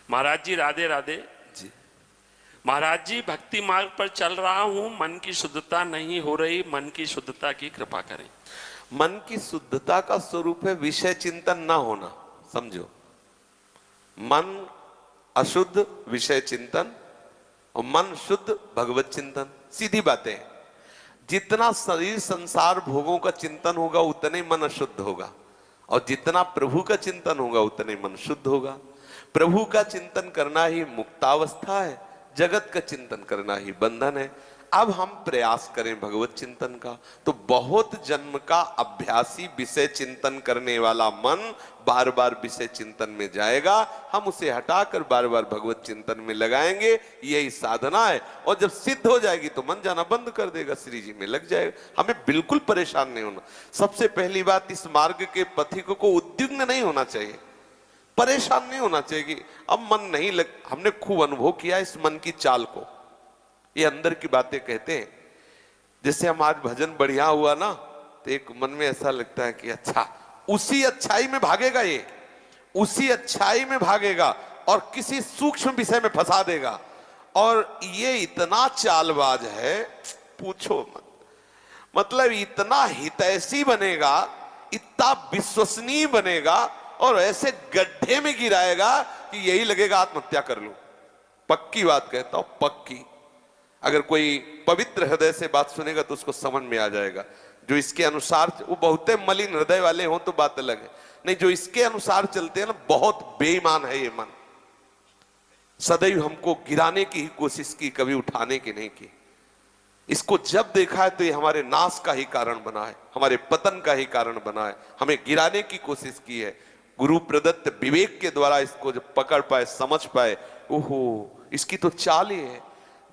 महाराज जी राधे राधे जी। महाराज जी भक्ति मार्ग पर चल रहा हूं, मन की शुद्धता नहीं हो रही, मन की शुद्धता की कृपा करें। मन की शुद्धता का स्वरूप है विषय चिंतन ना होना। समझो, मन अशुद्ध विषय चिंतन और मन शुद्ध भगवत चिंतन, सीधी बातें। जितना शरीर संसार भोगों का चिंतन होगा उतने मन अशुद्ध होगा, और जितना प्रभु का चिंतन होगा उतने मन शुद्ध होगा। प्रभु का चिंतन करना ही मुक्तावस्था है, जगत का चिंतन करना ही बंधन है। अब हम प्रयास करें भगवत चिंतन का, तो बहुत जन्म का अभ्यासी विषय चिंतन करने वाला मन बार बार विषय चिंतन में जाएगा। हम उसे हटाकर बार बार भगवत चिंतन में लगाएंगे, यही साधना है। और जब सिद्ध हो जाएगी तो मन जाना बंद कर देगा, श्री जी में लग जाएगा। हमें बिल्कुल परेशान नहीं होना। सबसे पहली बात, इस मार्ग के पथिक को उद्विग्न नहीं होना चाहिए, परेशान नहीं होना चाहिए कि अब मन नहीं लग। हमने खूब अनुभव किया इस मन की चाल को। ये अंदर की बातें कहते हैं। जैसे हम आज भजन बढ़िया हुआ ना, तो एक मन में ऐसा लगता है कि अच्छा, उसी अच्छाई में भागेगा, ये उसी अच्छाई में भागेगा और किसी सूक्ष्म विषय में फंसा देगा। और ये इतना चालबाज है, पूछो मत। मतलब इतना हितैषी बनेगा, इतना विश्वसनीय बनेगा, और ऐसे गड्ढे में गिराएगा कि यही लगेगा आत्महत्या कर लूं। पक्की बात कहता हूं, पक्की। अगर कोई पवित्र हृदय से बात सुनेगा तो उसको समझ में आ जाएगा। जो इसके अनुसार, वो बहुते मलिन हृदय वाले हों तो बात अलग है, नहीं जो इसके अनुसार चलते हैं ना, बहुत बेईमान है ये मन। सदैव हमको गिराने की ही कोशिश की, कभी उठाने की नहीं की। इसको जब देखा है तो ये हमारे नाश का ही कारण बना है, हमारे पतन का ही कारण बना है। हमें गिराने की कोशिश की है। गुरु प्रदत्त विवेक के द्वारा इसको जब पकड़ पाए, समझ पाए, ओहो इसकी तो चाल ही है।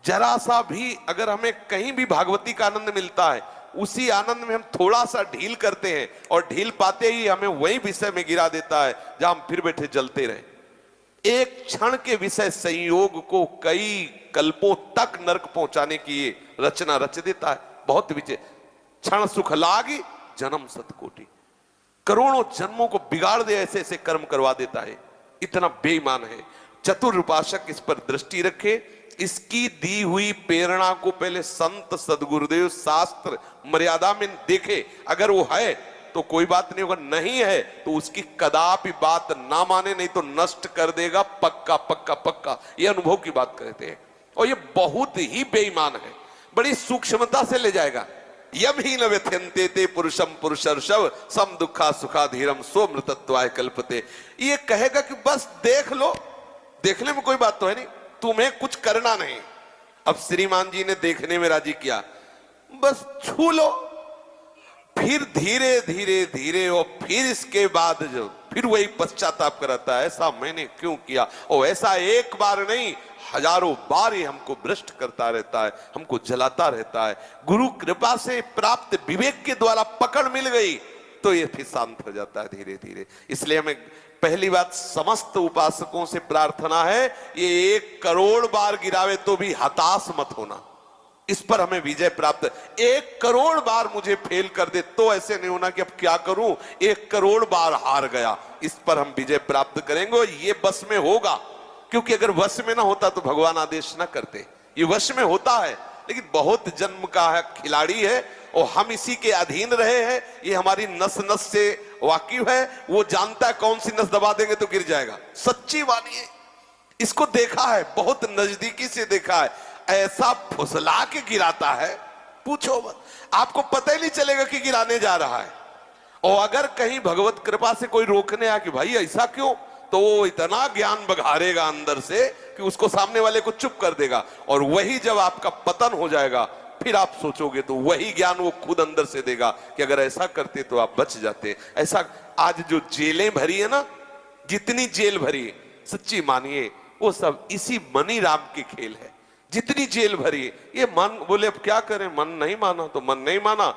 जरा सा भी अगर हमें कहीं भी भागवती का आनंद मिलता है, उसी आनंद में हम थोड़ा सा ढील करते हैं, और ढील पाते ही हमें वही विषय में गिरा देता है जहां हम फिर बैठे जलते रहे। एक क्षण के विषय संयोग को कई कल्पों तक नरक पहुंचाने की ये रचना रच देता है। बहुत विचय, क्षण सुख लागी जन्म सतकोटि, करोड़ों जन्मों को बिगाड़ दे, ऐसे ऐसे कर्म करवा देता है। इतना बेईमान है। चतुर उपासक इस पर दृष्टि रखे, इसकी दी हुई प्रेरणा को पहले संत सदगुरुदेव शास्त्र मर्यादा में देखे। अगर वो है तो कोई बात नहीं, होगा नहीं है तो उसकी कदापि बात ना माने, नहीं तो नष्ट कर देगा, पक्का पक्का पक्का। ये अनुभव की बात कहते हैं। और ये बहुत ही बेईमान है, बड़ी सूक्ष्मता से ले जाएगा। यम ही न व्यथ्यन्ते ते पुरुषम पुरुषर्षव सम दुखा सुखा धीरम सोमृतत्वाय कल्पते। ये कहेगा कि बस देख लो, देखने में कोई बात तो है नहीं, तुम्हें कुछ करना नहीं। अब श्रीमान जी ने देखने में राजी किया, बस छू लो। फिर धीरे धीरे धीरे, और फिर इसके बाद जो फिर वही पश्चाताप कराता है, ऐसा मैंने क्यों किया। और ऐसा एक बार नहीं, हजारों बार ये हमको भ्रष्ट करता रहता है, हमको जलाता रहता है। गुरु कृपा से प्राप्त विवेक के द्वारा पकड़ मिल गई तो ये फिर शांत हो जाता है धीरे धीरे। इसलिए हमें पहली बात समस्त उपासकों से प्रार्थना है, ये 1 करोड़ बार गिरावे तो भी हताश मत होना। इस पर हमें विजय प्राप्त। 1 करोड़ बार मुझे फेल कर दे तो ऐसे नहीं होना कि अब क्या करूं, 1 करोड़ बार हार गया। इस पर हम विजय प्राप्त करेंगे। ये बस में होगा, क्योंकि अगर वश में ना होता तो भगवान आदेश ना करते। ये वश में होता है, लेकिन बहुत जन्म का है, खिलाड़ी है, और हम इसी के अधीन रहे हैं। ये हमारी नस नस से वाकिफ है, वो जानता है कौन सी नस दबा देंगे तो गिर जाएगा। सच्ची वाणी है, इसको देखा है, बहुत नजदीकी से देखा है। ऐसा फुसला के गिराता है, पूछो मत। आपको पता ही नहीं चलेगा कि गिराने जा रहा है। और अगर कहीं भगवत कृपा से कोई रोकने आया कि भाई ऐसा क्यों, तो वो इतना ज्ञान बघारेगा अंदर से कि उसको सामने वाले को चुप कर देगा। और वही जब आपका पतन हो जाएगा, फिर आप सोचोगे तो वही ज्ञान वो खुद अंदर से देगा कि अगर ऐसा करते तो आप बच जाते। ऐसा आज जो जेलें भरी है ना, जितनी जेल भरी है, सच्ची मानिए वो सब इसी मनी राम के खेल है। जितनी जेल भरी है, ये मन बोले अब क्या करें, मन नहीं माना तो मन नहीं माना।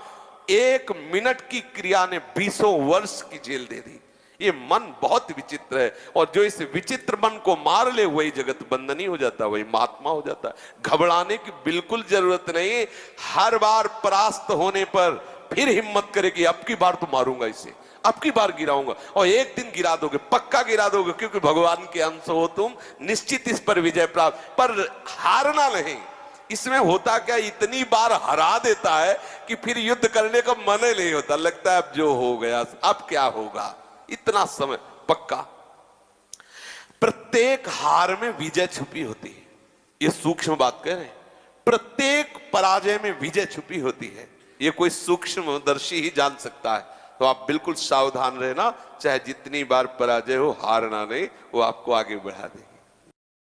1 मिनट की क्रिया ने 20 वर्ष की जेल दे दी। ये मन बहुत विचित्र है, और जो इस विचित्र मन को मार ले वही जगत बंधनी हो जाता है, वही महात्मा हो जाता है। घबराने की बिल्कुल जरूरत नहीं। हर बार परास्त होने पर फिर हिम्मत करे कि अब की बार तो मारूंगा इसे, अब की बार गिराऊंगा, और एक दिन गिरा दोगे, पक्का गिरा दोगे, क्योंकि भगवान के अंश हो तुम, निश्चित इस पर विजय प्राप्त। पर हारना नहीं। इसमें होता क्या, इतनी बार हरा देता है कि फिर युद्ध करने का मन ही नहीं होता, लगता है अब जो हो गया, अब क्या होगा, इतना समय पक्का। प्रत्येक हार में विजय छुपी होती है, ये सूक्ष्म बात कह रहे हैं। प्रत्येक पराजय में विजय छुपी होती है, ये कोई सूक्ष्मदर्शी ही जान सकता है। तो आप बिल्कुल सावधान रहना, चाहे जितनी बार पराजय हो, हारना नहीं, वो आपको आगे बढ़ा दे।